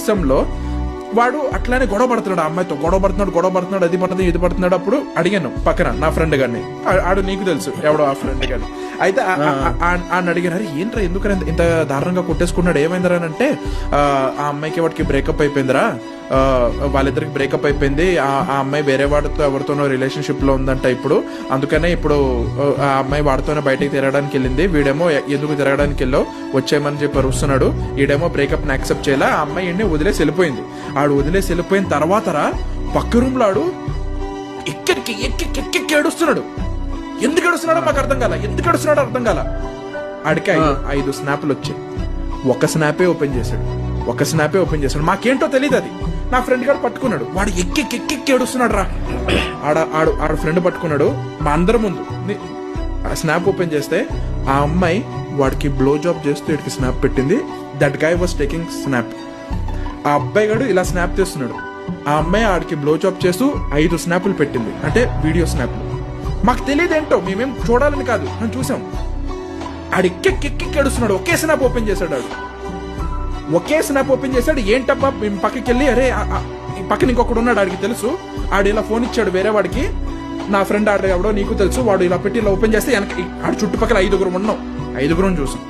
సిస్టంలో వాడు అట్లానే గొడవ పడుతున్నాడు, ఆ అమ్మాయితో గొడవ పడుతున్నాడు, అది పడుతుంది ఇది పడుతున్నాడు. అప్పుడు అడిగాను పక్కన నా ఫ్రెండ్ గారిని, ఆడు నీకు తెలుసు ఎవడో ఆ ఫ్రెండ్ గారిని. అయితే ఆయన అడిగాను, అరే ఏంట్రా ఎందుకని ఇంత దారుణంగా కొట్టేసుకున్నాడు, ఏమైందిరా అని అంటే, ఆ అమ్మాయికి వాడికి బ్రేకప్ అయిపోయిందిరా, వాళ్ళిద్దరికి బ్రేకప్ అయిపోయింది, ఆ అమ్మాయి వేరే వాడితో ఎవరితోనో రిలేషన్షిప్ లో ఉందంట ఇప్పుడు, అందుకనే ఇప్పుడు ఆ అమ్మాయి వాడితోనే బయటకు తిరగడానికి వెళ్ళింది, వీడేమో ఎందుకు తిరగడానికి వెళ్ళావు వచ్చేయమని చెప్పి అరుస్తున్నాడు, ఈడేమో బ్రేకప్ ని యాక్సెప్ట్ చేయాలా, ఆ అమ్మాయి వదిలేసి వెళ్ళిపోయింది. ఆడు వదిలేసి వెళ్ళిపోయిన తర్వాత పక్క రూమ్ లో ఆడు ఎక్కి ఏడుస్తున్నాడు. ఎందుకు ఏడుస్తున్నాడో మాకు అర్థం కాల. ఆడికి 5 స్నాప్లు వచ్చాయి. ఒక స్నాపే ఓపెన్ చేశాడు. మాకేంటో తెలియదు, అది నా ఫ్రెండ్ గారు పట్టుకున్నాడు. వాడు ఎక్కి ఏడుస్తున్నాడు రా. ఆడ ఫ్రెండ్ పట్టుకున్నాడు మా అందరి ముందు. ఆ స్నాప్ ఓపెన్ చేస్తే ఆ అమ్మాయి వాడికి బ్లో జాబ్ చేస్తూ ఇడికి స్నాప్ పెట్టింది. That guy was taking snap. ఆ అబ్బాయి గాడు ఇలా స్నాప్ తీస్తున్నాడు, ఆ అమ్మాయి ఆడికి బ్లో జాబ్ చేస్తూ 5 స్నాపులు పెట్టింది, అంటే వీడియో స్నాప్. మాకు తెలియదు ఏంటో, మేమేం చూడాలని కాదు, మేము చూసాం. ఆడిక్కి ఏడుస్తున్నాడు. ఒకే స్నాప్ ఓపెన్ చేశాడు. ఏంటబ్బా మేము పక్కకి వెళ్ళి, అరే పక్కన ఇంకొకడు ఉన్నాడు ఆడికి తెలుసు, ఆడు ఇలా ఫోన్ ఇచ్చాడు వేరే వాడికి, నా ఫ్రెండ్ ఆడ ఎవడో నీకు తెలుసు, వాడు ఇలా పెట్టి ఇలా ఓపెన్ చేస్తే ఆడు చుట్టుపక్కల 5 ఉన్నాం, 5 చూసాం.